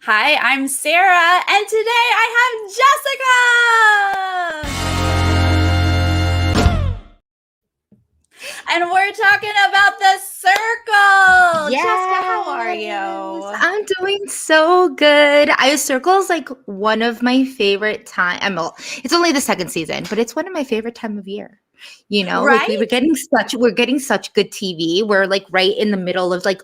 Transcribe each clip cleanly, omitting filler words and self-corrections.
Hi, I'm Sarah, and today I have Jessica! And we're talking about the circle. Jessica, how are you? I'm doing so good. Circle is like one of my favorite time. Well, it's only the second season, but it's one of my favorite time of year. Like Right? we're getting such good TV. We're like right in the middle of like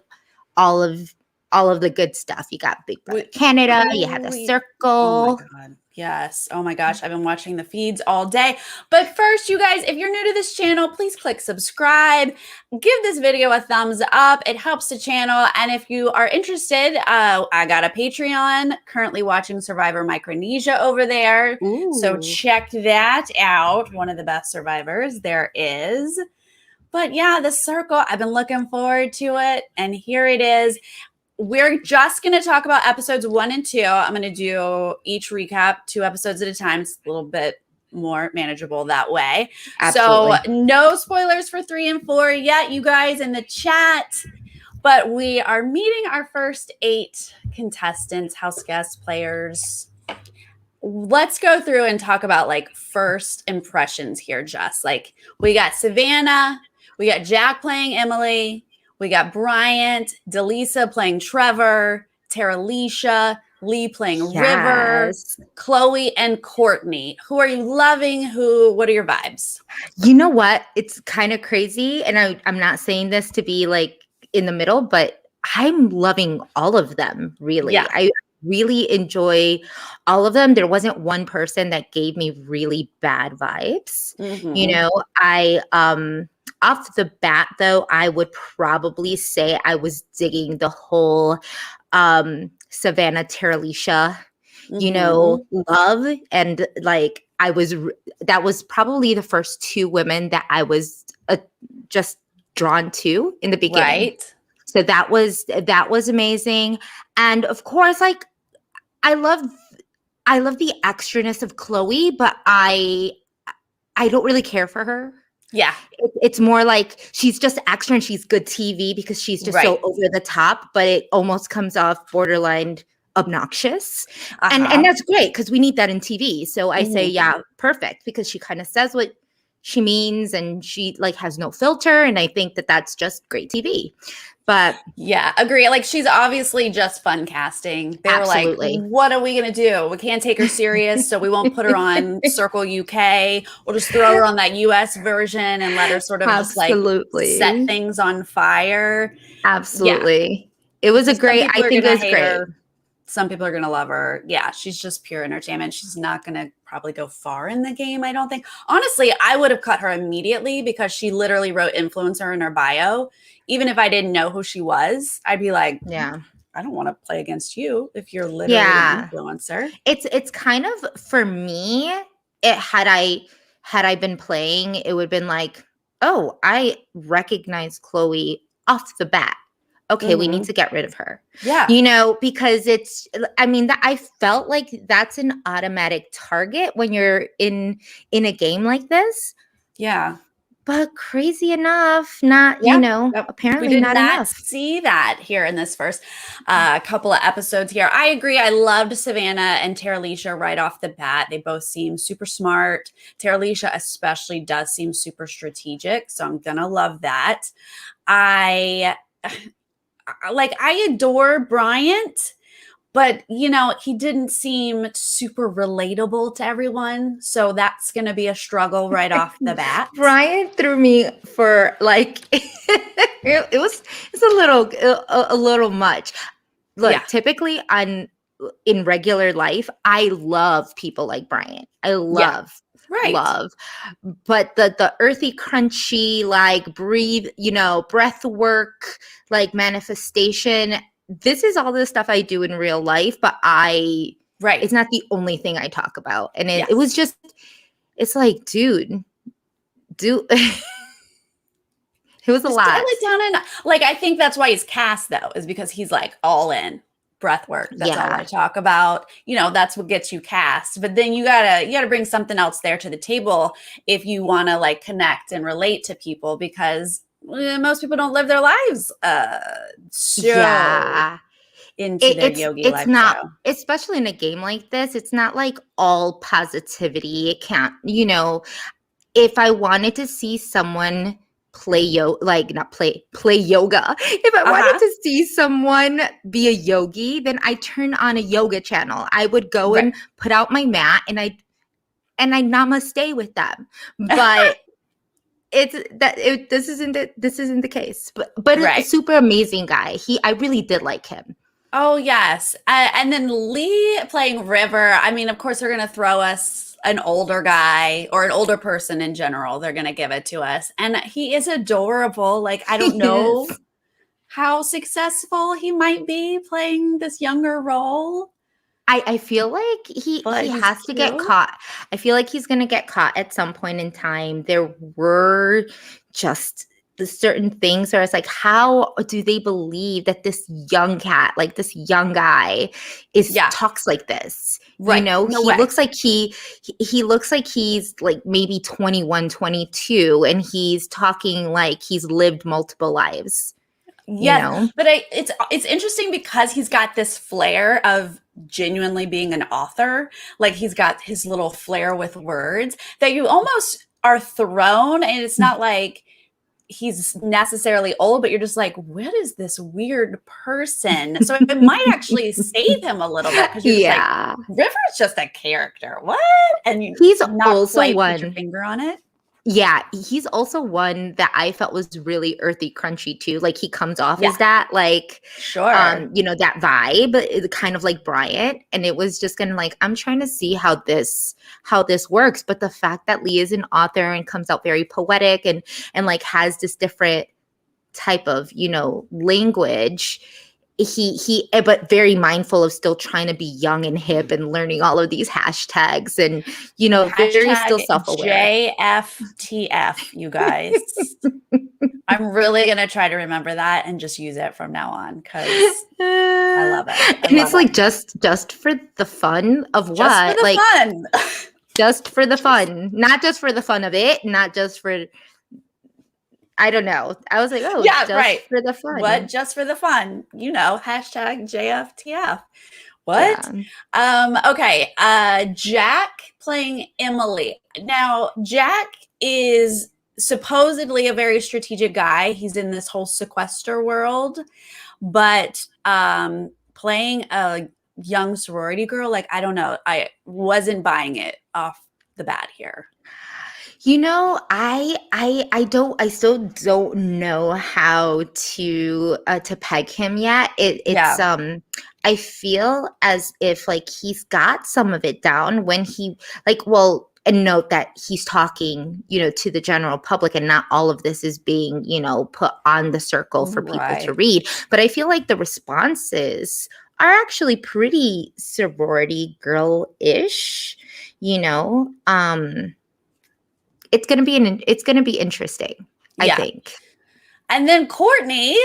all of all of the good stuff. You got Big Brother We, Canada, you had the oh my Circle. God. Yes. Oh my gosh. I've been watching the feeds all day. But first, you guys, if you're new to this channel, please click subscribe. Give this video a thumbs up. It helps the channel. And if you are interested, I got a Patreon, currently watching Survivor Micronesia over there. So Ooh. check that out. One of the best survivors there is. But yeah, the circle, I've been looking forward to it. And here it is. We're just going to talk about episodes 1 and 2. I'm going to do each recap 2 episodes at a time. It's a little bit more manageable that way. Absolutely. So no spoilers for 3 and 4 yet, you guys in the chat. But we are meeting our first 8 contestants, house guests, players. Let's go through and talk about like first impressions here, Jess. Like we got Savannah, we got Jack playing Emily, we got Bryant, Delisa playing Trevor, Tara-Leisha, Lee playing River, Chloe, and Courtney. Who are you loving? What are your vibes? You know what? It's kind of crazy. And I'm not saying this to be like in the middle, but I'm loving all of them, really. Yeah. I really enjoy all of them. There wasn't one person that gave me really bad vibes. I off the bat though, I would probably say I was digging the whole Savannah Tara-Leisha, love, and like that was probably the first 2 women that I was just drawn to in the beginning. Right. So that was amazing. And of course, like I love the extraness of Chloe, but I don't really care for her. Yeah. It's more like she's just extra and she's good TV because she's just so over the top, but it almost comes off borderline obnoxious. And that's great because we need that in TV. So I say, yeah, perfect, because she kind of says what she means and she like has no filter. And I think that that's just great TV. But yeah, agree. Like she's obviously just fun casting. They were like, what are we going to do? We can't take her serious, so we won't put her on Circle UK. We'll just throw her on that US version and let her sort of just like set things on fire. Absolutely. Yeah. It was I think it was great. Her. Some people are going to love her. Yeah, she's just pure entertainment. She's not going to probably go far in the game, I don't think. Honestly, I would have cut her immediately because she literally wrote influencer in her bio. Even if I didn't know who she was, I'd be like, yeah, I don't want to play against you if you're literally an influencer. It's kind of, for me, had I been playing, it would have been like, oh, I recognize Chloe off the bat. Okay, we need to get rid of her. Yeah. Because I felt like that's an automatic target when you're in a game like this. Yeah. But crazy enough, apparently we did not enough. See that here in this first couple of episodes here. I agree. I loved Savannah and Tara-Leisha right off the bat. They both seem super smart. Tara-Leisha especially does seem super strategic. So I'm going to love that. I adore Bryant, but he didn't seem super relatable to everyone. So that's going to be a struggle right off the bat. Bryant threw me for like, it's a little much. Look, typically in regular life, I love people like Bryant. I love. Right. Love. But the earthy, crunchy, like breathe, breath work, like manifestation. This is all the stuff I do in real life, but it's not the only thing I talk about. And it was just, it's like, dude. It was a lot. Dial it down, and like I think that's why he's cast though, is because he's like all in. Breath work. That's all I talk about. That's what gets you cast. But then you gotta bring something else there to the table if you want to like connect and relate to people, because most people don't live their lives. into their yogi it's not, lifestyle. especially in a game like this, it's not like all positivity. It can't, you know, if I wanted to see someone play like not play yoga, if I wanted to see someone be a yogi, then I turn on a yoga channel. I would go and put out my mat and I namaste with them. But this isn't the case. But a super amazing guy. I really did like him. Oh, yes. And then Lee playing River. I mean, of course, they're going to throw us an older guy or an older person in general. They're going to give it to us. And he is adorable. Like, I don't know how successful he might be playing this younger role. I feel like he has to get caught. I feel like he's going to get caught at some point in time. There were just the certain things where it's like, how do they believe that this young cat, like this young guy, talks like this? Right. You know, he looks like he looks like he's like maybe 21, 22, and he's talking like he's lived multiple lives. Yeah, you know? But it's interesting because he's got this flair of genuinely being an author. Like he's got his little flair with words that you almost are thrown, and it's not like he's necessarily old, but you're just like, what is this weird person? So it might actually save him a little bit because you're just like, River's just a character. What? And he's also one. Put your finger on it. Yeah, he's also one that I felt was really earthy, crunchy too. Like he comes off as that, like, you know, that vibe, kind of like Bryant. And it was just kind of like, I'm trying to see how this works. But the fact that Lee is an author and comes out very poetic and like has this different type of, you know, language. He but very mindful of still trying to be young and hip and learning all of these hashtags and, you know, very still self-aware. JFTF, you guys. I'm really going to try to remember that and just use it from now on because I love it. It's like just for the fun of what? Just for the fun. Just for the fun. Not just for the fun of it. Not just for... I don't know. I was like, oh, yeah, just for the fun. What? Just for the fun. You know, hashtag JFTF. What? Yeah. Okay. Jack playing Emily. Now, Jack is supposedly a very strategic guy. He's in this whole sequester world, but playing a young sorority girl, like, I don't know. I wasn't buying it off the bat here. You know, I still don't know how to peg him yet. I feel as if like he's got some of it down when he and note that he's talking, you know, to the general public and not all of this is being, you know, put on the circle for people to read. But I feel like the responses are actually pretty sorority girl-ish, you know. It's gonna be interesting, I think. And then Courtney,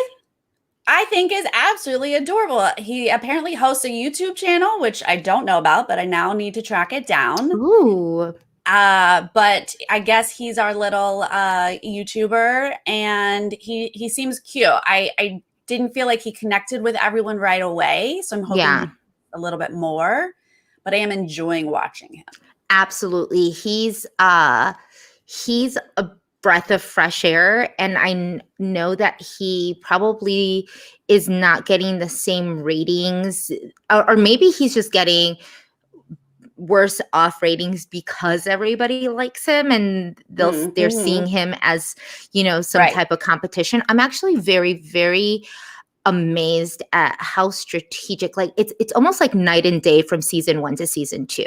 I think, is absolutely adorable. He apparently hosts a YouTube channel, which I don't know about, but I now need to track it down. Ooh. But I guess he's our little YouTuber, and he seems cute. I didn't feel like he connected with everyone right away, so I'm hoping a little bit more. But I am enjoying watching him. Absolutely, he's a breath of fresh air, and I know that he probably is not getting the same ratings, or maybe he's just getting worse off ratings because everybody likes him and they're seeing him as, you know, some type of competition. I'm actually very, very amazed at how strategic, like it's almost like night and day from season 1 to season 2.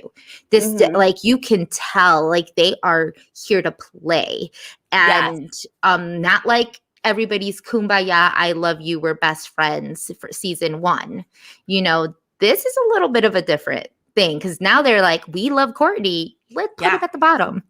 This like you can tell like they are here to play and not like everybody's kumbaya, I love you, we're best friends for season 1. You know, this is a little bit of a different thing because now they're like, we love Courtney, let's put it at the bottom.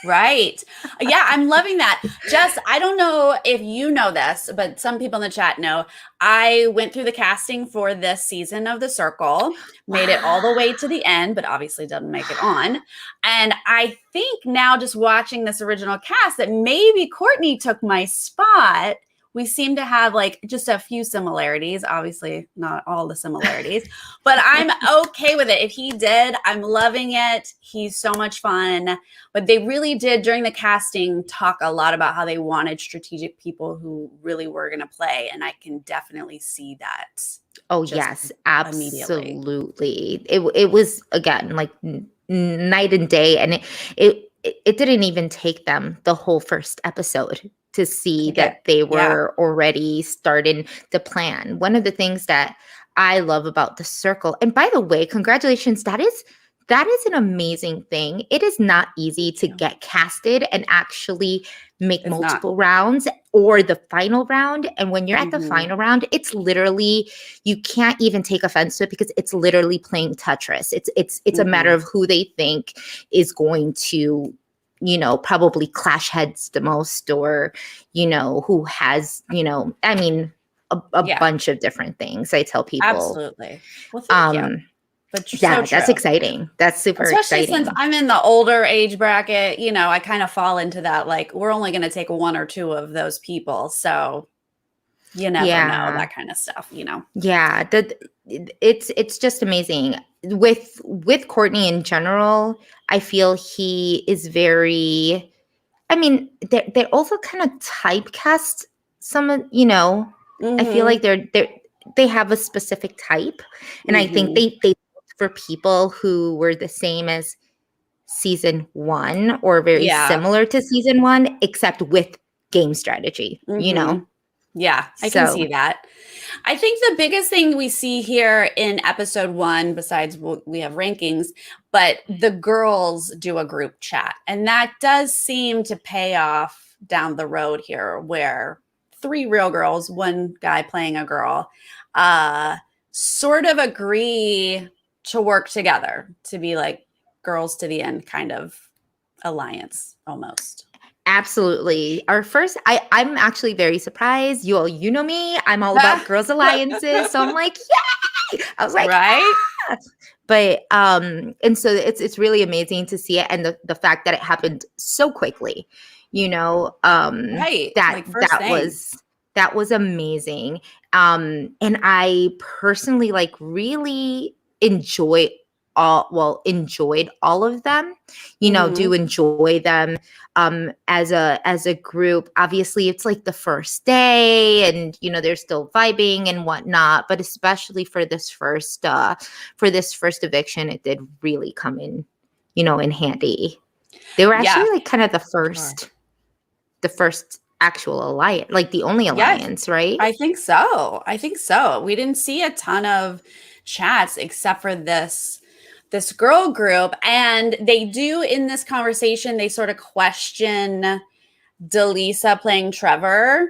Right. Yeah, I'm loving that. Jess, I don't know if you know this, but some people in the chat know. I went through the casting for this season of The Circle, made it all the way to the end, but obviously didn't make it on. And I think now just watching this original cast that maybe Courtney took my spot we seem to have like just a few similarities, obviously not all the similarities, but I'm okay with it. If he did, I'm loving it. He's so much fun. But they really did during the casting talk a lot about how they wanted strategic people who really were going to play. And I can definitely see that. Oh, yes, absolutely. It was, again, like night and day. And it didn't even take them the whole first episode to see that they were already starting to plan. One of the things that I love about The Circle, and by the way, congratulations, that is an amazing thing. It is not easy to get casted and actually make multiple rounds or the final round. And when you're at the final round, it's literally, you can't even take offense to it because it's literally playing Tetris. It's a matter of who they think is going to, you know, probably clash heads the most, or, you know, who has, you know, I mean, a bunch of different things. I tell people. Absolutely. Well, thank you. But yeah, that's exciting. That's super Especially exciting. Since I'm in the older age bracket, you know, I kind of fall into that. Like, we're only going to take one or two of those people. So you never know, that kind of stuff, you know? Yeah. It's just amazing. With Courtney in general, I feel he is very, I mean, they're also kind of typecast some, you know, I feel like they have a specific type. And I think they look for people who were the same as season 1 or very similar to season 1, except with game strategy, you know? Yeah, I can see that. I think the biggest thing we see here in episode 1, besides we have rankings, but the girls do a group chat. And that does seem to pay off down the road here, where 3 real girls, 1 guy playing a girl, sort of agree to work together to be like girls to the end kind of alliance almost. Absolutely. Our first, I'm actually very surprised. You know me, I'm all about girls alliances. So I'm like, yay! I was like, right. Yeah! But and so it's really amazing to see it, and the fact that it happened so quickly, you know, right. that was amazing. And I personally like really enjoyed all of them, you know, do enjoy them as a group. Obviously it's like the first day and, you know, they're still vibing and whatnot, but especially for this first eviction, it did really come in, you know, in handy. They were actually like kind of the first actual alliance, like the only alliance, right? I think so. We didn't see a ton of chats except for this girl group, and they do in this conversation, they sort of question Delisa playing Trevor.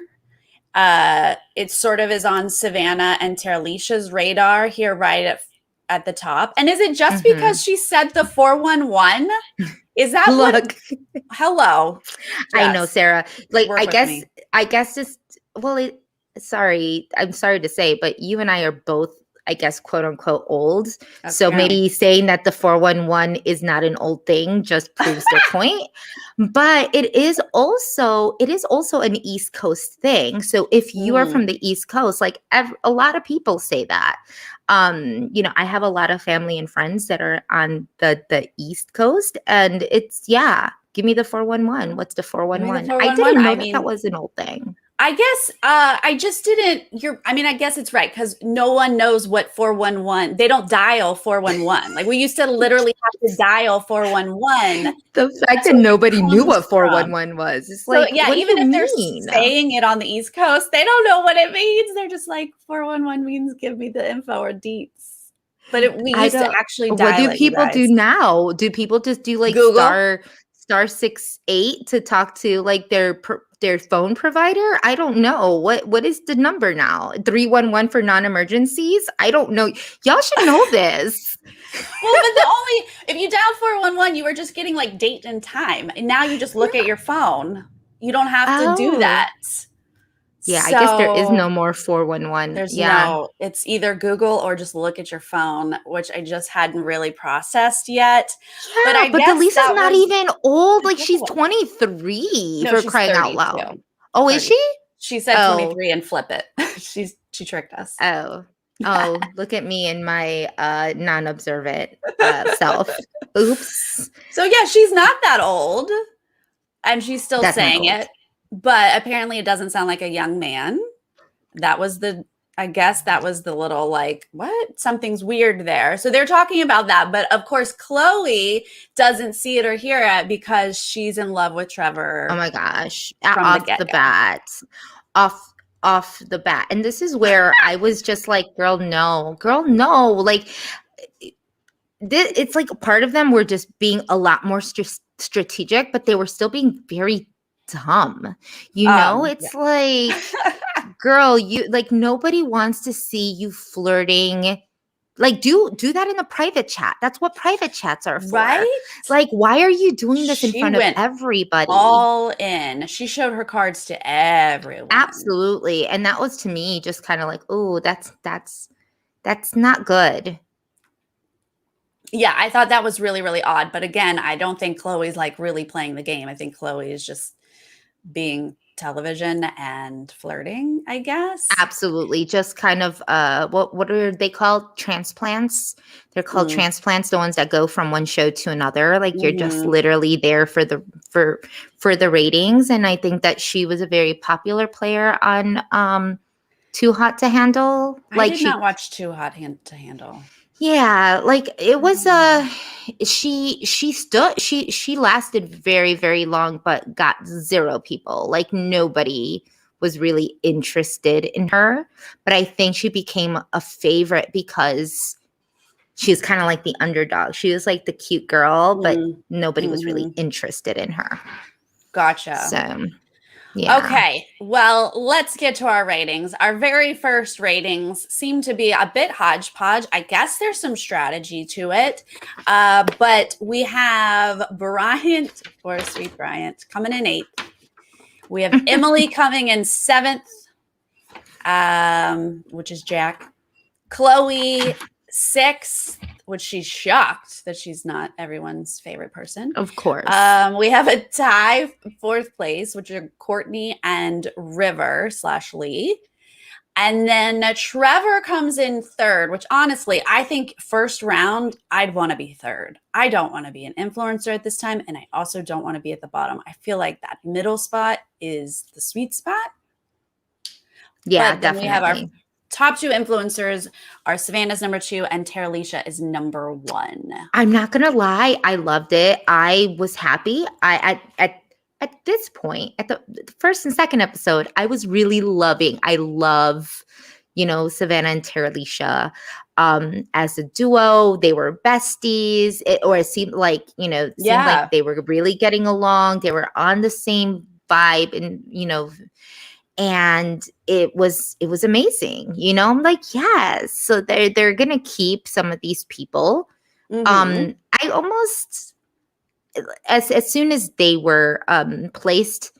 It sort of is on Savannah and Teralisha's radar here right at the top. And is it just because she said the 411? Is that look? Hello. Yes. I know, Sarah. Like, I guess just, well, sorry, I'm sorry to say, but you and I are both, I guess, quote unquote, old. Okay. So maybe saying that the 411 is not an old thing just proves their point. But it is also an East Coast thing. So if you are from the East Coast, like a lot of people say that. You know, I have a lot of family and friends that are on the East Coast, and it's give me the 411. What's the 411? I didn't know that was an old thing. I guess I just didn't. I guess it's right because no one knows what 411. They don't dial 411. Like we used to literally have to dial 411. The fact that nobody knew what 411 was. It's like, so, what even if they're saying it on the East Coast, they don't know what it means. They're just like 411 means give me the info or deets. But we used to actually dial. What do people do now? Do people just do like Google? star 68 to talk to like their phone provider? I don't know. What is the number now? 311 for non-emergencies? I don't know. Y'all should know this. Well, but if you dial 411, you were just getting like date and time. And now you just look at your phone. You don't have to do that. Yeah, I guess there is no more 411. There's it's either Google or just look at your phone, which I just hadn't really processed yet. Yeah, but Delisa's not even old. Like she's 23 for crying out loud. Oh, is she? She said Oh. 23 and flip it. She tricked us. Oh, look at me and my non-observant self. Oops. So yeah, she's not that old, and she's still That's not saying old. it, but apparently it doesn't sound like a young man. I guess that was the little like, what? Something's weird there. So they're talking about that. But of course, Chloe doesn't see it or hear it because she's in love with Trevor. Oh my gosh. From the Off the get-go. bat. Off the bat. And this is where I was just like, girl, no. Like, it's like part of them were just being a lot more strategic, but they were still being very dumb. It's like, girl, you like nobody wants to see you flirting. Like, do that in a private chat. That's what private chats are for. Right? Like, why are you doing this in She front of went everybody? all in. She showed her cards to everyone. Absolutely. And that was to me just kind of like, oh, that's not good. Yeah, I thought that was really, really odd. But again, I don't think Chloe's like really playing the game. I think Chloe is just being television and flirting, I guess. Absolutely. Just kind of what are they called? Transplants. They're called transplants, the ones that go from one show to another. Like you're just literally there for the ratings. And I think that she was a very popular player on Too Hot to Handle. I did not watch Too Hot to Handle. Yeah, like it was she lasted very, very long, but got zero people. Like nobody was really interested in her. But I think she became a favorite because she was kind of like the underdog. She was like the cute girl, but nobody was really interested in her. Gotcha. So yeah. Okay, well, let's get to our ratings. Our very first ratings seem to be a bit hodgepodge. I guess there's some strategy to it. But we have Bryant, of course, sweet Bryant, coming in 8th. We have Emily coming in 7th, which is Jack. Chloe, 6th, which she's shocked that she's not everyone's favorite person. Of course. We have a tie, 4th place, which are Courtney and River / Lee. And then Trevor comes in 3rd, which honestly, I think first round, I'd want to be 3rd. I don't want to be an influencer at this time. And I also don't want to be at the bottom. I feel like that middle spot is the sweet spot. Yeah, but then definitely. We have our top 2 influencers are Savannah's number 2 and Teralicia is number 1. I'm not going to lie. I loved it. I was happy. At this point, at the first and second episode, I was really I love, Savannah and Teralicia as a duo. They were besties, it seemed like, like they were really getting along. They were on the same vibe and it was amazing. I'm like, yes. So they're going to keep some of these people. I almost, as soon as they were placed,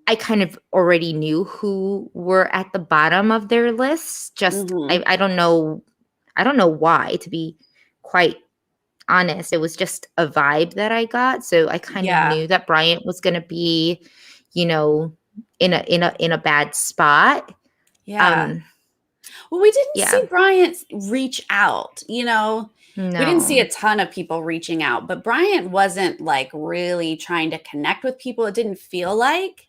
I kind of already knew who were at the bottom of their list. Just I don't know why, to be quite honest. It was just a vibe that I got. So I kind of knew that Bryant was going to be, in a bad spot. Yeah. Well, we didn't see Bryant reach out, No. We didn't see a ton of people reaching out, but Bryant wasn't like really trying to connect with people. It didn't feel like.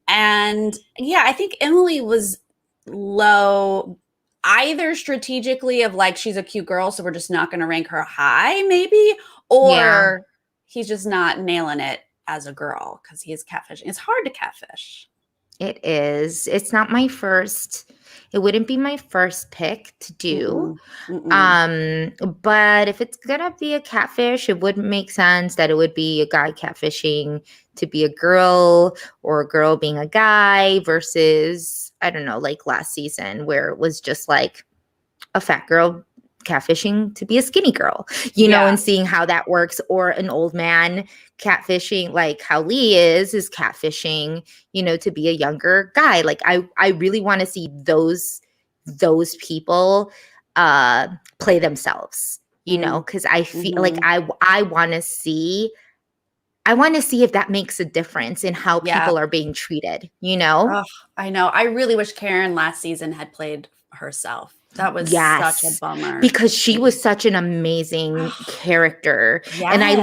And I think Emily was low either strategically of like, she's a cute girl, so we're just not going to rank her high maybe, or he's just not nailing it as a girl because he is catfishing. It's hard to catfish. It is. It's not my first. It wouldn't be my first pick to do. But if it's gonna be a catfish, it would make sense that it would be a guy catfishing to be a girl, or a girl being a guy, versus, I don't know, like last season where it was just like a fat girl catfishing to be a skinny girl, and seeing how that works, or an old man catfishing, like how Lee is catfishing, to be a younger guy. Like I really want to see those people play themselves, because I feel like I want to see I want to see if that makes a difference in how Yeah. people are being treated, you know? Oh, I know. I really wish Karen last season had played herself. That was such a Yes, bummer. because she was such an amazing character, and Yes.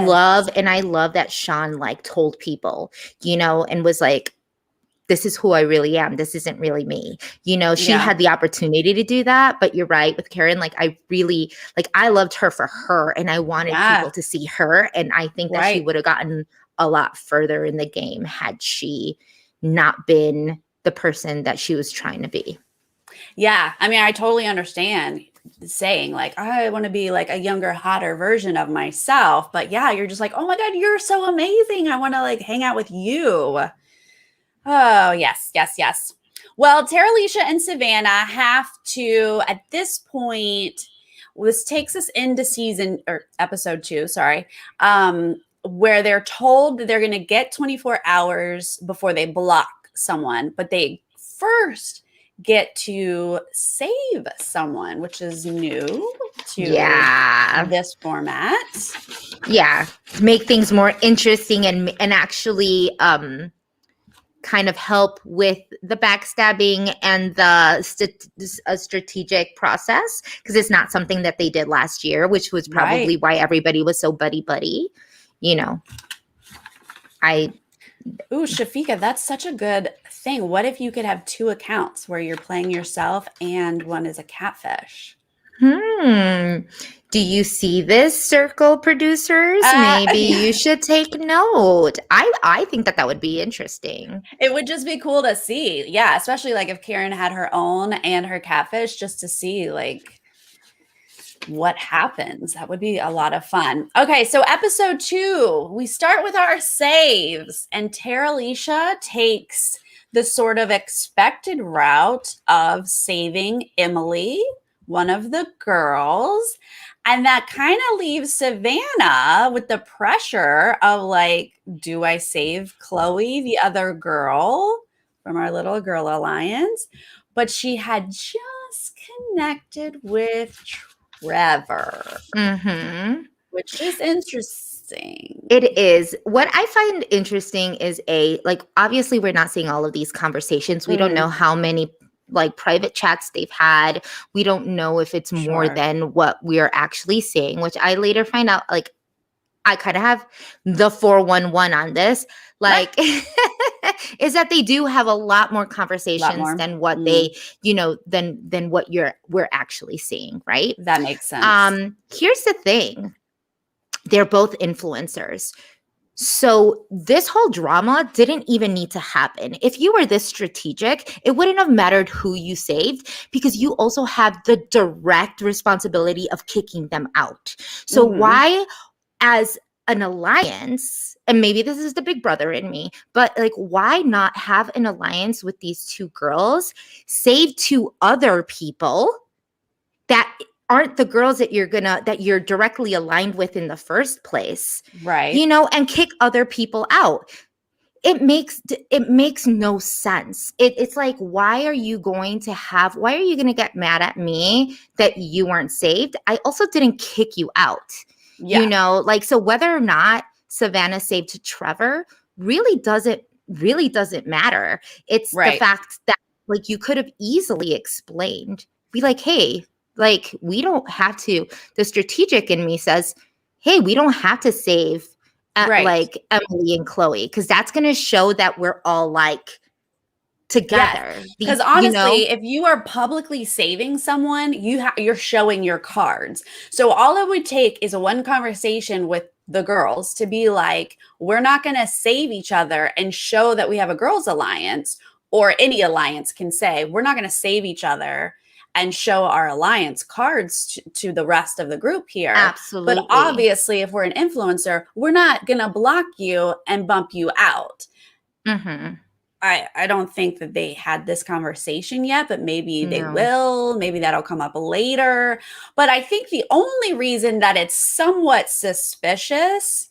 I love that Sean, like, told people, you know, and was like, "This is who I really am. This isn't really me." You know, she Yeah. had the opportunity to do that, but you're right with Karen, like, I really like, I loved her for her, and I wanted Yeah. people to see her, and I think that she Right. would have gotten a lot further in the game had she not been the person that she was trying to be. Yeah. I mean, I totally understand saying like, I want to be like a younger, hotter version of myself. But yeah, you're just like, oh my God, you're so amazing. I want to like hang out with you. Oh, yes, yes, yes. Well, Tara, Alicia, and Savannah have to, at this point, this takes us into season or episode 2, sorry, where they're told that they're going to get 24 hours before they block someone, but they first get to save someone, which is new to Yeah. this format. Yeah. Make things more interesting and actually kind of help with the backstabbing and the strategic process, because it's not something that they did last year, which was probably Right. why everybody was so buddy, you know. Ooh, Shafika, that's such a good thing. What if you could have 2 accounts where you're playing yourself and one is a catfish? Do you see this, circle producers? Maybe Yeah. you should take note. I think that would be interesting. It would just be cool to see. Yeah, especially like if Karen had her own and her catfish, just to see like what happens. That would be a lot of fun. Okay, so episode 2, we start with our saves, and Tara Alicia takes the sort of expected route of saving Emily, one of the girls. And that kind of leaves Savannah with the pressure of like, do I save Chloe, the other girl from our little girl alliance? But she had just connected with Trevor, which is interesting. It is. What I find interesting is like, obviously we're not seeing all of these conversations. We don't know how many like private chats they've had. We don't know if it's more Sure. than what we are actually seeing, which I later find out, like, I kind of have the 411 on this. Like, is that they do have a lot more conversations than what they, you know, than what we're actually seeing, right? That makes sense. Here's the thing. They're both influencers. So this whole drama didn't even need to happen. If you were this strategic, it wouldn't have mattered who you saved, because you also have the direct responsibility of kicking them out. So why, as an alliance, and maybe this is the big brother in me, but like, why not have an alliance with these 2 girls, save 2 other people that aren't the girls that you're directly aligned with in the first place, Right. you know, and kick other people out? It makes no sense. It's like, why are you going to get mad at me that you weren't saved? I also didn't kick you out. Yeah. You know, like, so whether or not Savannah saved Trevor really doesn't matter. It's the fact that, like, you could have easily explained, be like, hey, like, we don't have to. The strategic in me says, hey, we don't have to save like Emily and Chloe, because that's going to show that we're all like together. Because honestly, if you are publicly saving someone, you're showing your cards. So all it would take is one conversation with the girls to be like, we're not going to save each other and show that we have a girls alliance, or any alliance can say, we're not going to save each other and show our alliance cards to the rest of the group here. Absolutely. But obviously, if we're an influencer, we're not going to block you and bump you out. I don't think that they had this conversation yet, but maybe they will. Maybe that'll come up later. But I think the only reason that it's somewhat suspicious,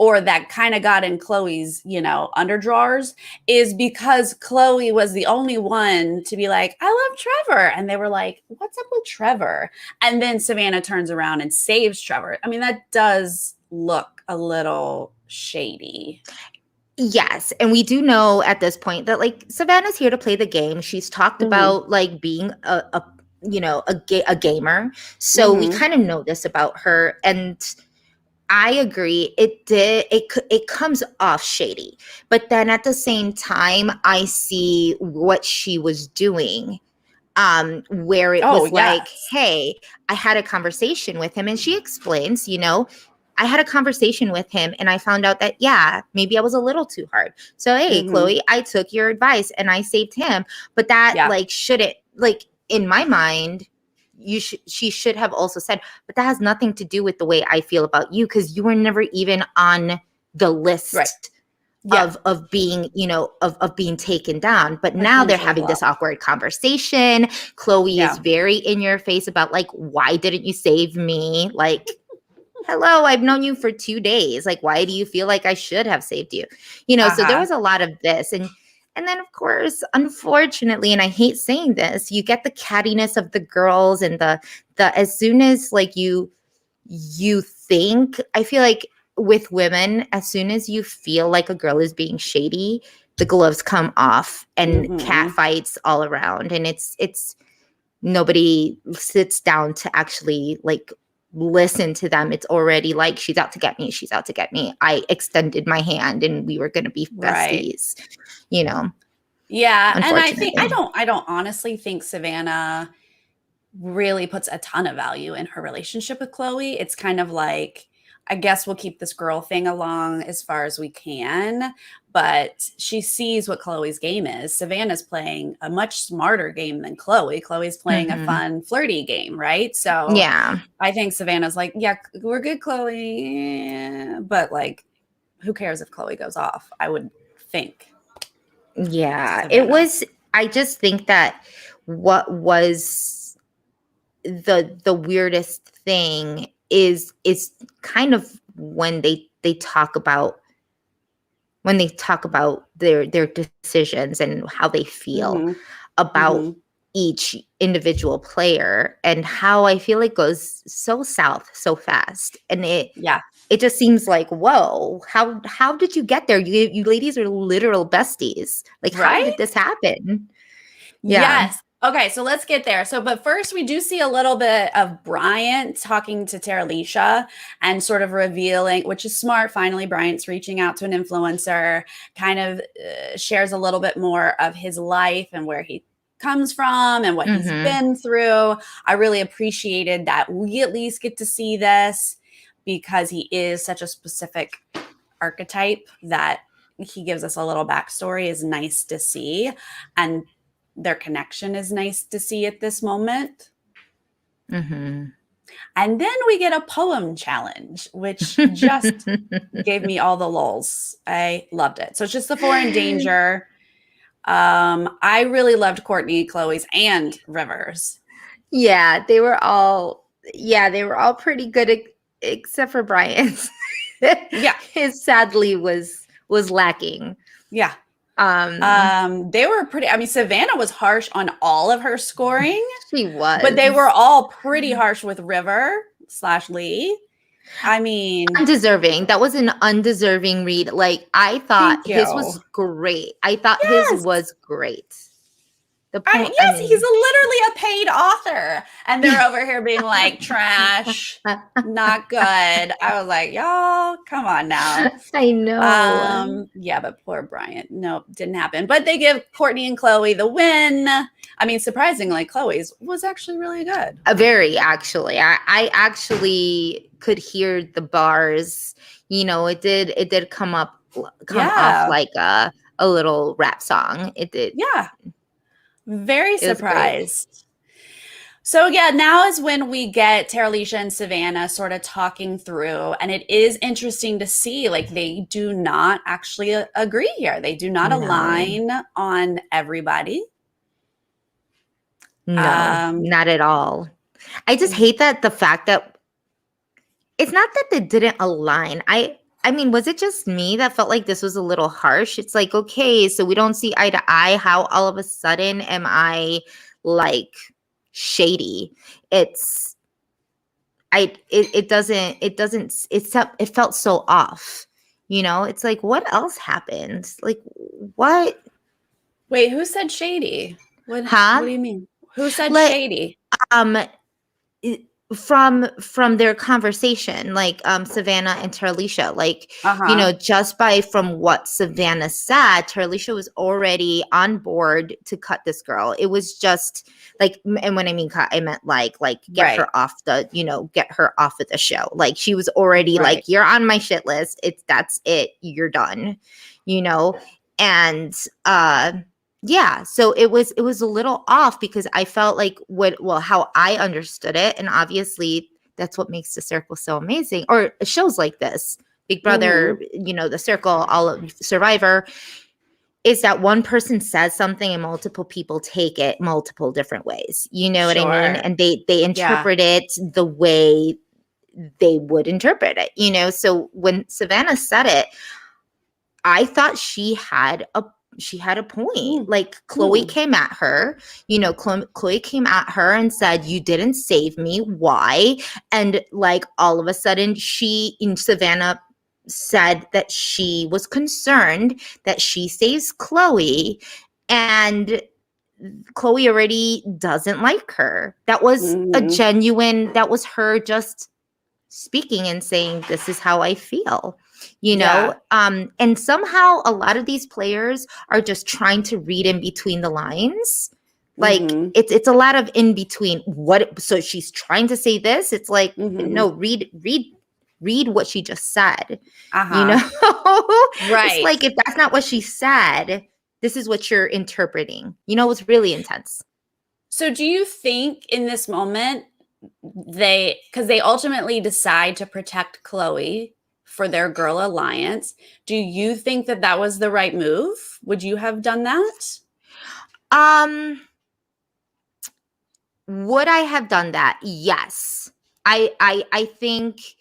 or that kind of got in Chloe's, underdrawers, is because Chloe was the only one to be like, I love Trevor. And they were like, what's up with Trevor? And then Savannah turns around and saves Trevor. I mean, that does look a little shady. Yes, and we do know at this point that like Savannah's here to play the game. She's talked about like being a a gamer, so we kind of know this about her. And I agree, it comes off shady, but then at the same time, I see what she was doing. Where it was like, hey, I had a conversation with him, and she explains, I had a conversation with him and I found out that, yeah, maybe I was a little too hard. So, hey, Chloe, I took your advice and I saved him. But that like shouldn't, like in my mind, she should have also said, but that has nothing to do with the way I feel about you, because you were never even on the list. Right. Of being, of being taken down. But now they're having this awkward conversation. Chloe is very in your face about like, why didn't you save me? Like, hello, I've known you for 2 days. Like, why do you feel like I should have saved you? So there was a lot of this. And then of course, unfortunately, and I hate saying this, you get the cattiness of the girls and the as soon as like you think, I feel like with women, as soon as you feel like a girl is being shady, the gloves come off and cat fights all around. And it's nobody sits down to actually like listen to them. It's already like, she's out to get me. She's out to get me. I extended my hand and we were going to be besties, Yeah. And I don't honestly think Savannah really puts a ton of value in her relationship with Chloe. It's kind of like, I guess we'll keep this girl thing along as far as we can, but she sees what Chloe's game is. Savannah's playing a much smarter game than Chloe. Chloe's playing a fun, flirty game, right? So yeah, I think Savannah's like, yeah, we're good, Chloe. But like, who cares if Chloe goes off? I would think. Yeah, Savannah. It was, I just think that what was the weirdest thing is kind of when they talk about their decisions and how they feel about each individual player, and how I feel it goes so south so fast. And it just seems like, whoa, how did you get there? You ladies are literal besties. Like, how did this happen? Yes. Okay, so let's get there. But first, we do see a little bit of Bryant talking to Teralicia and sort of revealing, which is smart. Finally, Bryant's reaching out to an influencer, kind of shares a little bit more of his life and where he comes from and what he's been through. I really appreciated that we at least get to see this, because he is such a specific archetype that he gives us a little backstory is nice to see. And their connection is nice to see at this moment. And then we get a poem challenge, which just gave me all the lulz. I loved it. So it's just the 4 in danger. I really loved Courtney, Chloe's, and Rivers. Yeah, they were all pretty good, except for Brian's. His sadly was lacking. Yeah. They were pretty, I mean, Savannah was harsh on all of her scoring. She was. But they were all pretty harsh with River/Lee. I mean, undeserving. That was an undeserving read. Like, I thought his was great. I thought his was great. He's literally a paid author, and they're over here being like, trash, not good. I was like, y'all, come on now. I know. Yeah, but poor Bryant. Nope, didn't happen. But they give Courtney and Chloe the win. I mean, surprisingly, Chloe's was actually really good. Very, actually. I actually could hear the bars. It did come off like a little rap song. It did. Yeah. Very surprised. So yeah, now is when we get Teralicia and Savannah sort of talking through, and it is interesting to see, like, they do not actually agree here. They do not align on everybody. No, not at all. I just hate that the fact that it's not that they didn't align. I mean, was it just me that felt like this was a little harsh? It's like, okay, so we don't see eye to eye. How all of a sudden am I like shady? It felt so off, You know, it's like, what else happened? Like, what? Wait, who said shady? What Huh? do you mean? Who said Like, shady? it- from their conversation, like Savannah and Tarlisha, like, you Uh-huh. know, just by from what Savannah said, Tarlisha was already on board to cut this girl. It was just like, and when I mean cut, I meant like get Right. her off the, you know, get her off of the show. Like, she was already Right. like, you're on my shit list. That's it. You're done, you know? And yeah, so it was a little off because I felt like how I understood it, and obviously that's what makes the circle so amazing, or shows like this, Big Brother, you know, the circle, all of Survivor, is that one person says something and multiple people take it multiple different ways. You know what I mean? Sure. And they Yeah. interpret it the way they would interpret it, you know? So when Savannah said it, I thought she had a point. Like, Chloe came at her, you know, Chloe came at her and said, "You didn't save me. Why?" And like, all of a sudden, Savannah said that she was concerned that she saves Chloe, and Chloe already doesn't like her. That was that was her just speaking and saying, this is how I feel, you know? And somehow a lot of these players are just trying to read in between the lines. Like, it's a lot of in between. So she's trying to say this, it's like, no, read what she just said. You know? Right. It's like, if that's not what she said, this is what you're interpreting. You know, it's really intense. So do you think in this moment because they ultimately decide to protect Chloe for their girl alliance, do you think that that was the right move? Would you have done that? Would I have done that? Yes. I think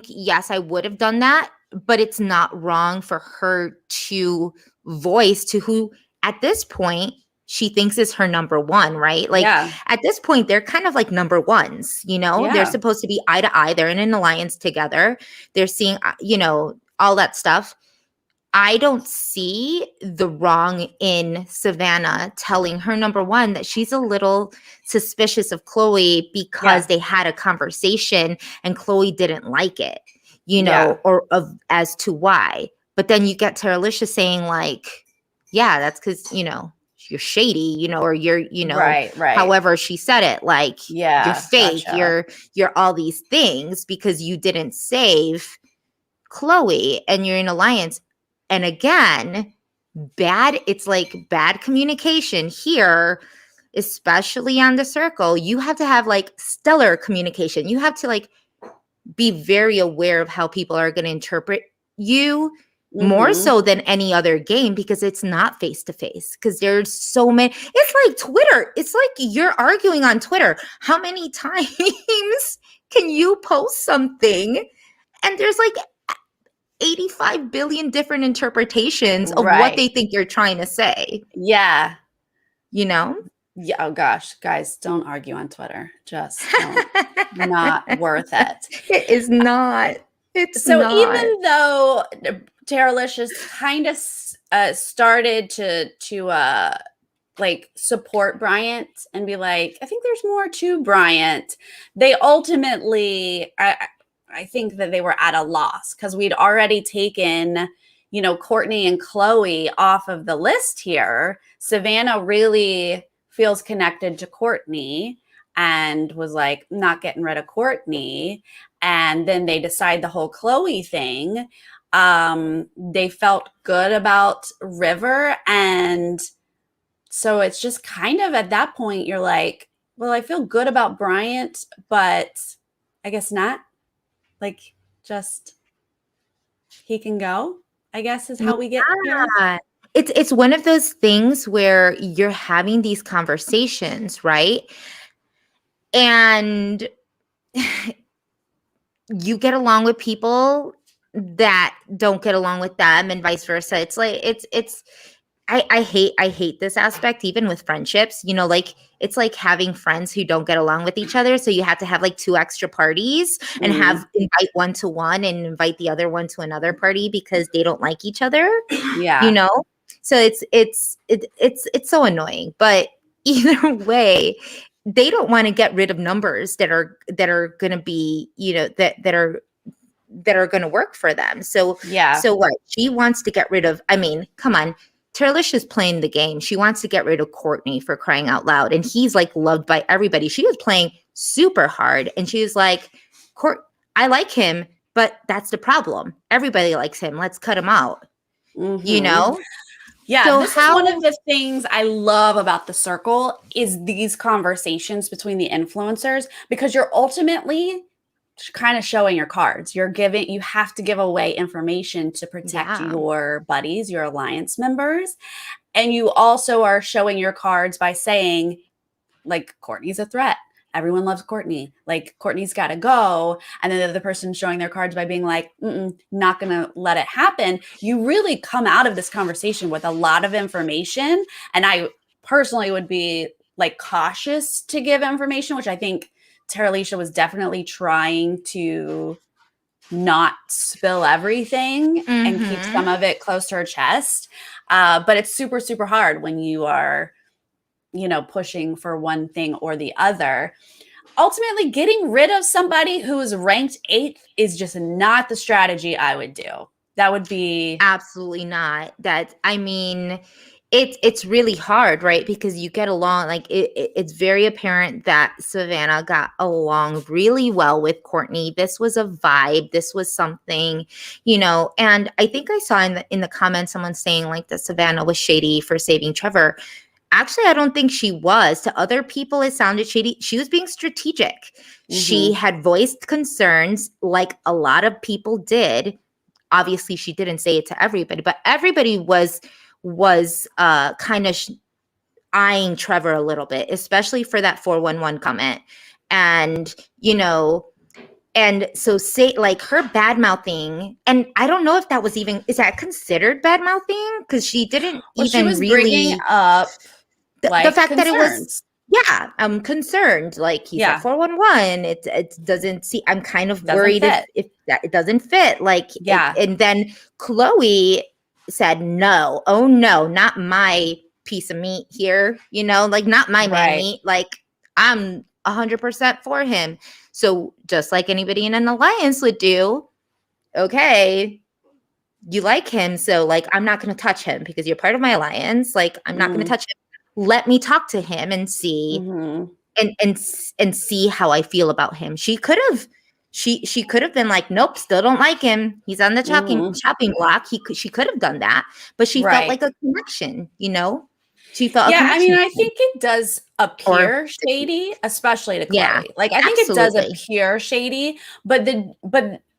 yes, I would have done that, but it's not wrong for her to voice to who at this point she thinks is her number one, right? Like, at this point, they're kind of like number ones, you know? They're supposed to be eye to eye. They're in an alliance together. They're seeing, you know, all that stuff. I don't see the wrong in Savannah telling her number one that she's a little suspicious of Chloe because they had a conversation and Chloe didn't like it, you know, or as to why. But then you get to Alicia saying like, yeah, that's because, you know, you're shady, you know, or you're, you know, right. however she said it, like, you're fake, Gotcha. you're all these things because you didn't save Chloe and you're in alliance. And again, it's like bad communication here, especially on the circle. You have to have like stellar communication. You have to like be very aware of how people are going to interpret you more so than any other game, because it's not face to face, because there's so many. It's like Twitter. It's like you're arguing on Twitter. How many times can you post something and there's like 85 billion different interpretations of what they think you're trying to say? Yeah. You know? Yeah. Oh gosh, guys, don't argue on Twitter. Just don't. Not worth it. It is not. It's so not. Even though Tara Licious kind of started to like support Bryant and be like, I think there's more to Bryant, they ultimately, I think that they were at a loss because we'd already taken, you know, Courtney and Chloe off of the list here. Savannah really feels connected to Courtney and was like, not getting rid of Courtney. And then they decide the whole Chloe thing. They felt good about River. And so it's just kind of at that point, you're like, well, I feel good about Bryant, but I guess not. Like, just he can go, I guess, is how we get here. It's one of those things where you're having these conversations, right? And you get along with people that don't get along with them and vice versa. It's like, it's I hate this aspect even with friendships, you know, like it's like having friends who don't get along with each other, so you have to have like 2 extra parties and have invite one to one and invite the other one to another party because they don't like each other, you know? So it's so annoying, but either way, they don't want to get rid of numbers that are going to be, you know, that are going to work for them. So so what? She wants to get rid of, I mean, come on. Terlish is playing the game. She wants to get rid of Courtney, for crying out loud. And he's like loved by everybody. She was playing super hard. And she was like, I like him, but that's the problem. Everybody likes him. Let's cut him out. You know? Yeah, so this is one of the things I love about the circle is these conversations between the influencers, because you're ultimately kind of showing your cards. You have to give away information to protect your buddies, your alliance members. And you also are showing your cards by saying, like, Courtney's a threat. Everyone loves Courtney. Like, Courtney's got to go. And then the other person showing their cards by being like, not going to let it happen. You really come out of this conversation with a lot of information. And I personally would be like cautious to give information, which I think Teralicia was definitely trying to not spill everything and keep some of it close to her chest. But it's super, super hard when you are, you know, pushing for one thing or the other. Ultimately, getting rid of somebody who is ranked 8th is just not the strategy I would do. That would be absolutely not. That, I mean, it's really hard, right? Because you get along, like it's very apparent that Savannah got along really well with Courtney. This was a vibe. This was something, you know. And I think I saw in the comments someone saying like that Savannah was shady for saving Trevor. Actually, I don't think she was. To other people, it sounded shady. She was being strategic. She had voiced concerns like a lot of people did. Obviously, she didn't say it to everybody, but everybody was kind of eyeing Trevor a little bit, especially for that 411 comment. And, you know, and so say like her bad mouthing, and I don't know if that was even, is that considered bad mouthing? Because she didn't she was really bringing up the fact that it was, I'm concerned. Like he's at 411. It doesn't see. I'm kind of worried if that it doesn't fit. Like and then Chloe said no. Oh no, not my piece of meat here. You know, like not my man meat. Like I'm 100% for him. So just like anybody in an alliance would do, okay, you like him, so like I'm not going to touch him because you're part of my alliance. Like I'm not going to touch him. Let me talk to him and see and see how I feel about him. She could have been like, nope, still don't like him. He's on the chopping block. She could have done that, but she felt like a connection, you know? She felt I mean, I think it does appear shady, especially to Chloe. Like I think it does appear shady, but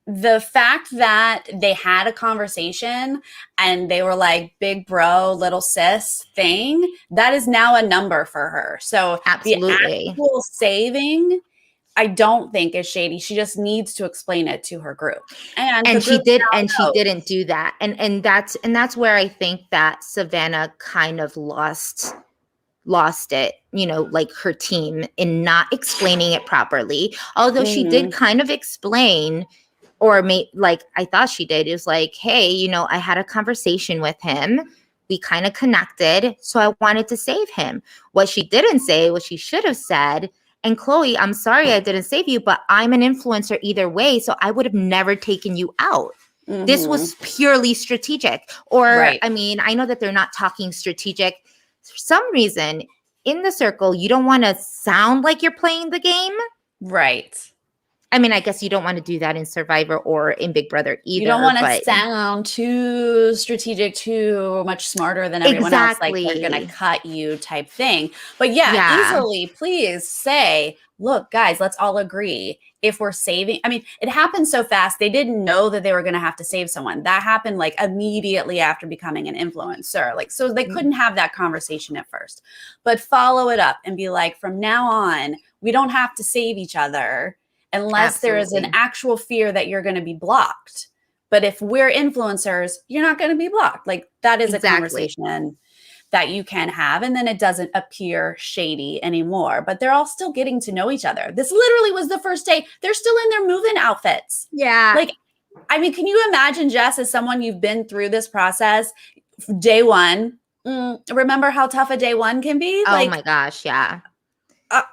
the fact that they had a conversation and they were like big bro, little sis thing, that is now a number for her. So the actual saving, I don't think is shady. She just needs to explain it to her group. And she didn't do that. And that's where I think that Savannah kind of lost it, you know, like her team in not explaining it properly. Although she did kind of explain, or like I thought she did. It was like, hey, you know, I had a conversation with him. We kind of connected. So I wanted to save him. What she didn't say, what she should have said, and Chloe, I'm sorry I didn't save you, but I'm an influencer either way. So I would have never taken you out. This was purely strategic. Or, I mean, I know that they're not talking strategic. For some reason, in the circle, you don't want to sound like you're playing the game. Right. I mean, I guess you don't want to do that in Survivor or in Big Brother either. You don't want to sound too strategic, too much smarter than everyone else, like they're going to cut you type thing. But easily, please say, look, guys, let's all agree. If we're saving, I mean, it happened so fast. They didn't know that they were going to have to save someone. That happened like immediately after becoming an influencer. Like, so they couldn't have that conversation at first, but follow it up and be like, from now on, we don't have to save each other unless there is an actual fear that you're going to be blocked. But if we're influencers, you're not going to be blocked. Like that is a conversation that you can have, and then it doesn't appear shady anymore, but they're all still getting to know each other. This literally was the first day. They're still in their move-in outfits. Yeah. Like, I mean, can you imagine, Jess, as someone you've been through this process, day one, remember how tough a day one can be? Oh my gosh, yeah.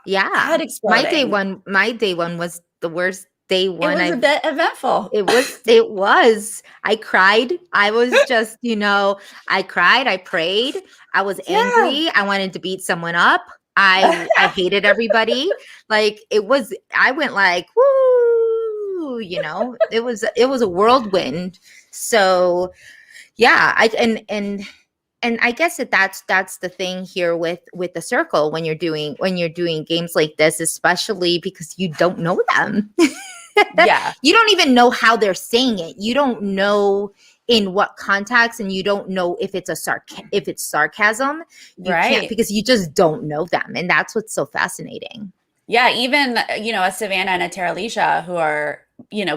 Yeah. Head exploding. My day one was the worst day one. It was a bit eventful. It was. I cried. I was just, I cried. I prayed. I was angry. I wanted to beat someone up. I hated everybody. Like I went like, woo, it was a whirlwind. So yeah, and I guess that's the thing here with the circle when you're doing games like this, especially because you don't know them. Yeah. You don't even know how they're saying it. You don't know in what context, and you don't know if it's sarcasm. You can't, because you just don't know them. And that's what's so fascinating. Yeah, even, a Savannah and a Teralicia who are,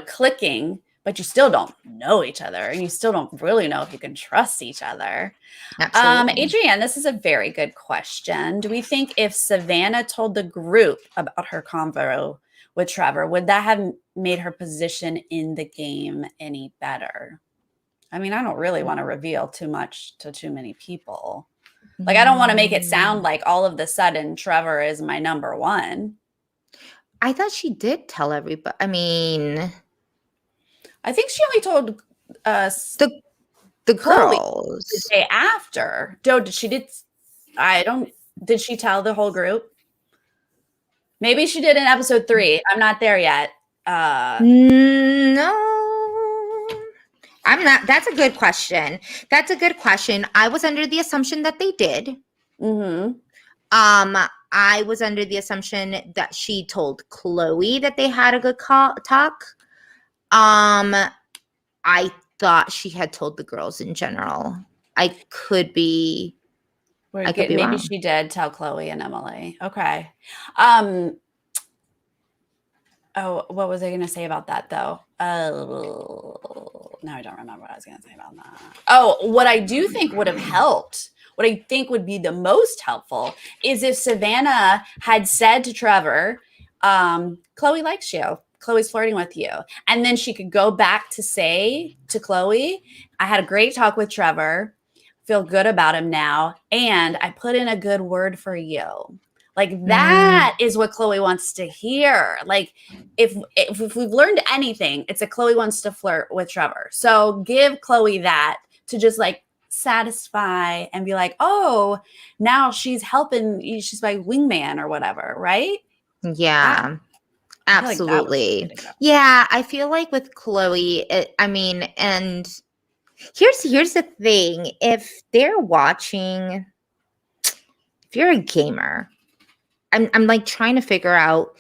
clicking, but you still don't know each other, and you still don't really know if you can trust each other. Absolutely. Adrienne, this is a very good question. Do we think if Savannah told the group about her convo with Trevor, would that have made her position in the game any better? I mean, I don't really want to reveal too much to too many people. Like, I don't want to make it sound like all of the sudden Trevor is my number one. I thought she did tell everybody. I mean, I think she only told us the girls the day after. Did she tell the whole group? Maybe she did in episode 3. I'm not there yet. No, I'm not. That's a good question. I was under the assumption that they did. Mm-hmm. I was under the assumption that she told Chloe that they had a good talk. I thought she had told the girls in general. I could be. Maybe wrong. She did tell Chloe and Emily. Okay. Oh, what was I going to say about that, though? Now I don't remember what I was going to say about that. Oh, what I do think would have helped, what I think would be the most helpful, is if Savannah had said to Trevor, Chloe likes you. Chloe's flirting with you. And then she could go back to say to Chloe, I had a great talk with Trevor. Feel good about him now. And I put in a good word for you. Like, that is what Chloe wants to hear. Like, if we've learned anything, it's that Chloe wants to flirt with Trevor. So give Chloe that to just like satisfy and be like, oh, now she's helping. She's my wingman or whatever. Right. Yeah. Absolutely. Yeah. I feel like with Chloe, and here's the thing. If they're watching, if you're a gamer, I'm like trying to figure out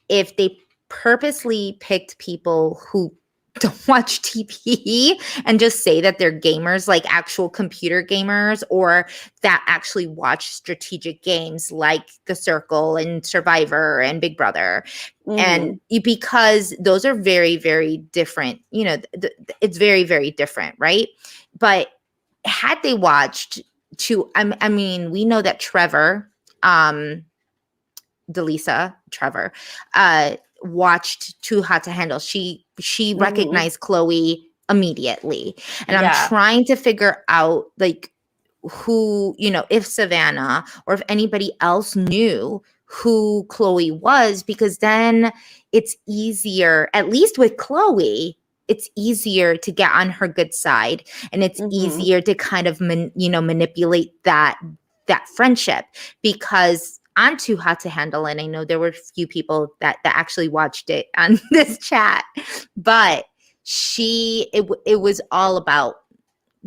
if they purposely picked people who don't watch TV and just say that they're gamers, like actual computer gamers, or that actually watch strategic games like The Circle and Survivor and Big Brother. Mm-hmm. And because those are very, very different, it's very, very different, right? But had they watched we know that Trevor, Trevor, watched Too Hot to Handle. She recognized Chloe immediately. And I'm trying to figure out like who, if Savannah or if anybody else knew who Chloe was, because then it's easier, at least with Chloe, it's easier to get on her good side, and it's easier to kind of manipulate that friendship, because on Too Hot to Handle, and I know there were a few people that actually watched it on this chat, but it was all about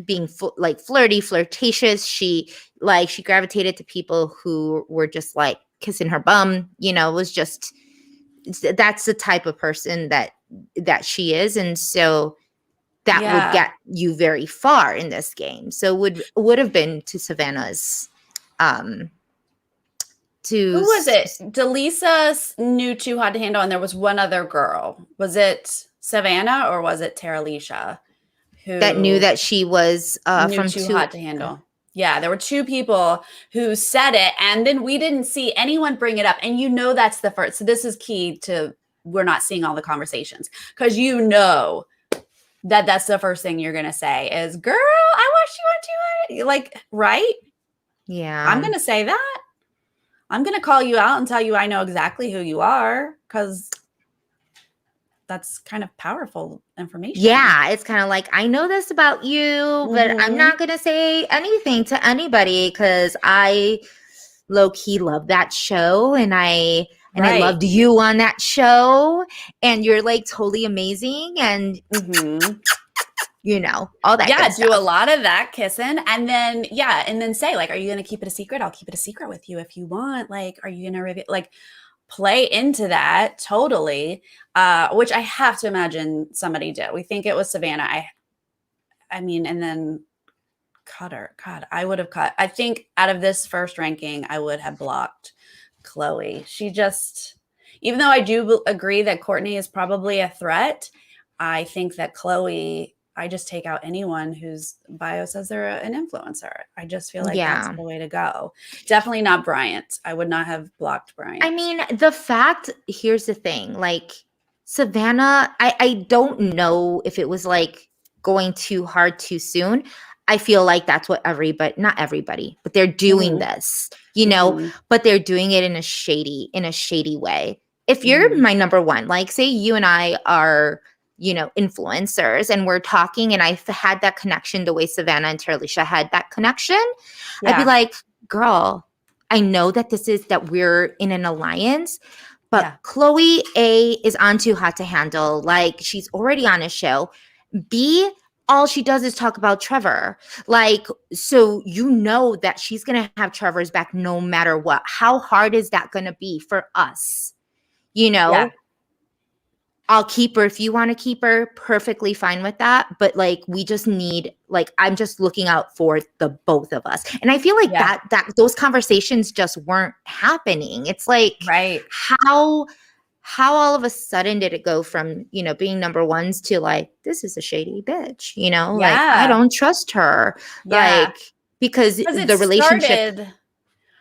being flirty, flirtatious. She gravitated to people who were just like kissing her bum. It was just, that's the type of person that she is, and so that would get you very far in this game. So would have been to Savannah's. Who was it? Delisa knew Too Hot to Handle, and there was one other girl. Was it Savannah or was it Teralicia? That knew that she was from Too Hot to Handle. Yeah, there were two people who said it, and then we didn't see anyone bring it up. And you know that's the first. So this is key to we're not seeing all the conversations because you know that's the first thing you're gonna say is, "Girl, I watched you on 200." Like, right? Yeah. I'm gonna say that. I'm gonna call you out and tell you I know exactly who you are because that's kind of powerful information. Yeah, it's kind of like, I know this about you, but I'm not going to say anything to anybody because I low-key love that show, and I loved you on that show, and you're like totally amazing, and you know, all that good stuff. Do a lot of that kissing, and then say, like, are you going to keep it a secret? I'll keep it a secret with you if you want. Like, are you going to reveal, like, play into that totally, which I have to imagine somebody did. We think it was Savannah. I mean, and then cut her. God, I would have cut. I think out of this first ranking, I would have blocked Chloe. She just, even though I do agree that Courtney is probably a threat, I think that Chloe, I just take out anyone whose bio says they're an influencer. I just feel like that's the way to go. Definitely not Bryant. I would not have blocked Bryant. I mean, here's the thing, like Savannah, I don't know if it was like going too hard too soon. I feel like that's what not everybody, but they're doing this, you know, but they're doing it in a shady way. If you're my number one, like say you and I are, you know, influencers and we're talking and I've had that connection the way Savannah and Terlisha had that connection, I'd be like, girl, I know that we're in an alliance, but Chloe, A, is on Too Hot to Handle. Like, she's already on a show. B, all she does is talk about Trevor. Like, so you know that she's going to have Trevor's back no matter what. How hard is that going to be for us? You know? Yeah. I'll keep her if you want to keep her, perfectly fine with that. But like, we just need, like, I'm just looking out for the both of us. And I feel like that those conversations just weren't happening. It's like, how all of a sudden did it go from, you know, being number ones to like, this is a shady bitch, you know, like I don't trust her. Like, because the relationship.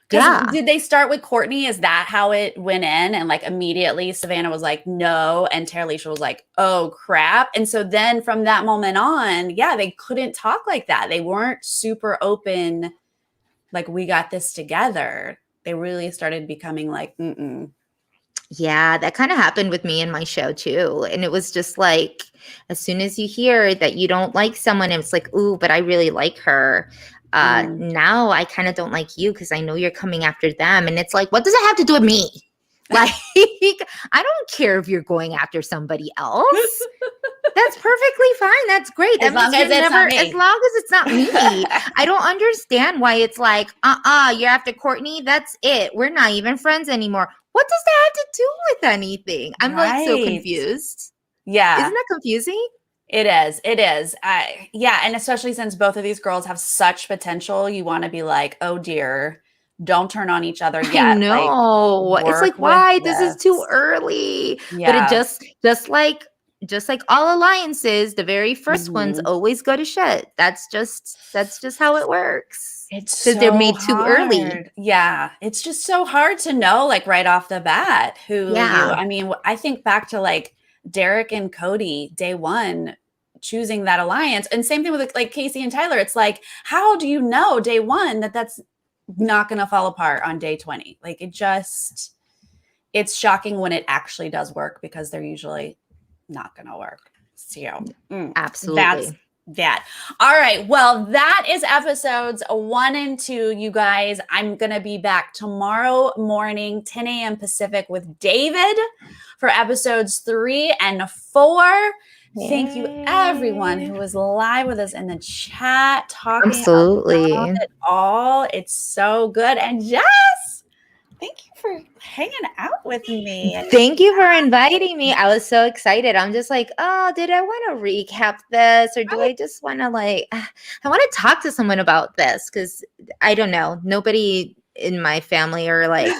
Did they start with Courtney? Is that how it went in? And like immediately Savannah was like, no. And Terlisha was like, oh crap. And so then from that moment on, they couldn't talk like that. They weren't super open. Like, we got this together. They really started becoming like, Yeah, that kind of happened with me in my show too. And it was just like, as soon as you hear that you don't like someone, it's like, ooh, but I really like her. Now I kind of don't like you because I know you're coming after them. And it's like, what does it have to do with me? Like, I don't care if you're going after somebody else. That's perfectly fine. That's great. That means as long as it's not me. I don't understand why it's like, you're after Courtney. That's it. We're not even friends anymore. What does that have to do with anything? I'm like so confused. Yeah. Isn't that confusing? It is. And especially since both of these girls have such potential, you want to be like, oh dear, don't turn on each other yet. No, like, it's like, why? This is too early. Yeah. But it just like all alliances, the very first ones always go to shit. That's just how it works. It's so they're made too early. Yeah. It's just so hard to know, like right off the bat I mean, I think back to like Derek and Cody day one choosing that alliance, and same thing with like Casey and Tyler. It's like, how do you know day one that's not going to fall apart on day 20? Like, it's shocking when it actually does work because they're usually not going to work. So absolutely. That's that. All right. Well, that is episodes 1 and 2, you guys. I'm going to be back tomorrow morning, 10 a.m. Pacific with David for episodes 3 and 4. Yay. Thank you, everyone who was live with us in the chat talking about it all. It's so good. And Jess, thank you for hanging out with me. Thank you for inviting me. I was so excited. I'm just like, oh, did I want to recap this? Or do I just want to I want to talk to someone about this? Because I don't know. Nobody in my family or like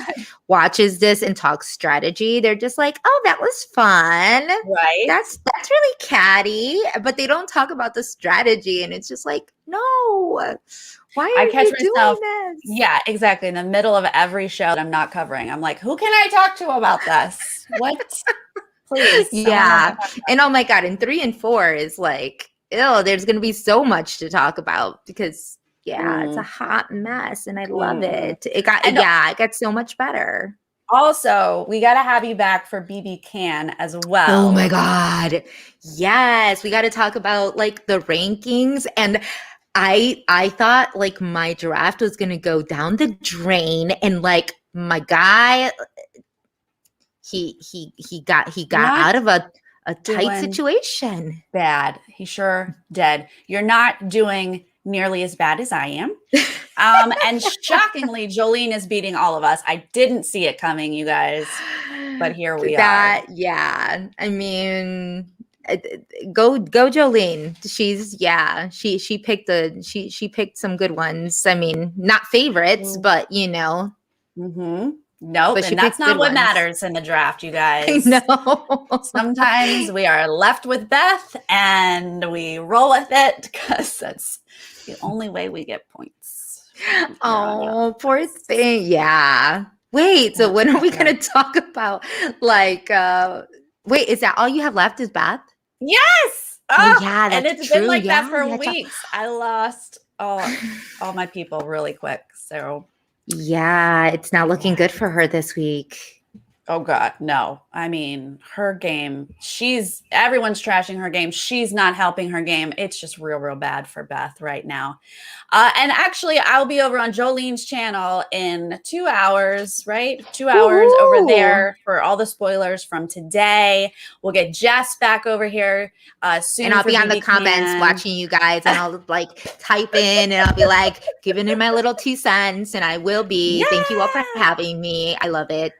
watches this and talks strategy. They're just like, oh, that was fun. Right. That's really catty. But they don't talk about the strategy. And it's just like, no. Why I are catch you myself, doing this? yeah, exactly, in the middle of every show that I'm not covering. I'm like, who can I talk to about this? What? Please, someone else. Yeah. And oh my God, and 3 and 4 is like, ew, there's going to be so much to talk about because, yeah, it's a hot mess and I love it. It got so much better. Also, we got to have you back for BB Can as well. Oh my God. Yes. We got to talk about like the rankings. And I thought like my draft was going to go down the drain and like my guy, he got out of a tight situation. Bad. He sure did. You're not doing nearly as bad as I am. And shockingly, Jolene is beating all of us. I didn't see it coming, you guys, but here we are. Yeah. I mean, go Jolene. She picked she picked some good ones. I mean, not favorites, but you know. Mm-hmm. Nope, but and that's not what matters in the draft, you guys. I know. Sometimes we are left with Beth and we roll with it because that's the only way we get points. Oh, poor thing. Yeah. Wait, so when are we going to talk about like wait, is that all you have left is Beth? Yes. Oh yeah, that's and it's true. been like that for weeks. I lost all my people really quick. So yeah, it's not looking good for her this week. Oh God, no. I mean, her game, everyone's trashing her game. She's not helping her game. It's just real bad for Beth right now. And actually, I'll be over on Jolene's channel in 2 hours, right? 2 hours over there for all the spoilers from today. We'll get Jess back over here soon. And I'll be on the comments watching you guys, and I'll like type in, and I'll be like giving in my little 2 cents, and I will be. Yeah. Thank you all for having me. I love it.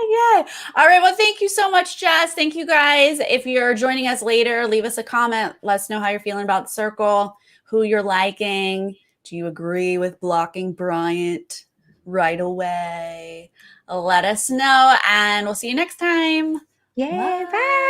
Yeah. All right. Well, thank you so much, Jess. Thank you guys. If you're joining us later, leave us a comment. Let us know how you're feeling about the circle, who you're liking. Do you agree with blocking Bryant right away? Let us know, and we'll see you next time. Yeah. Bye.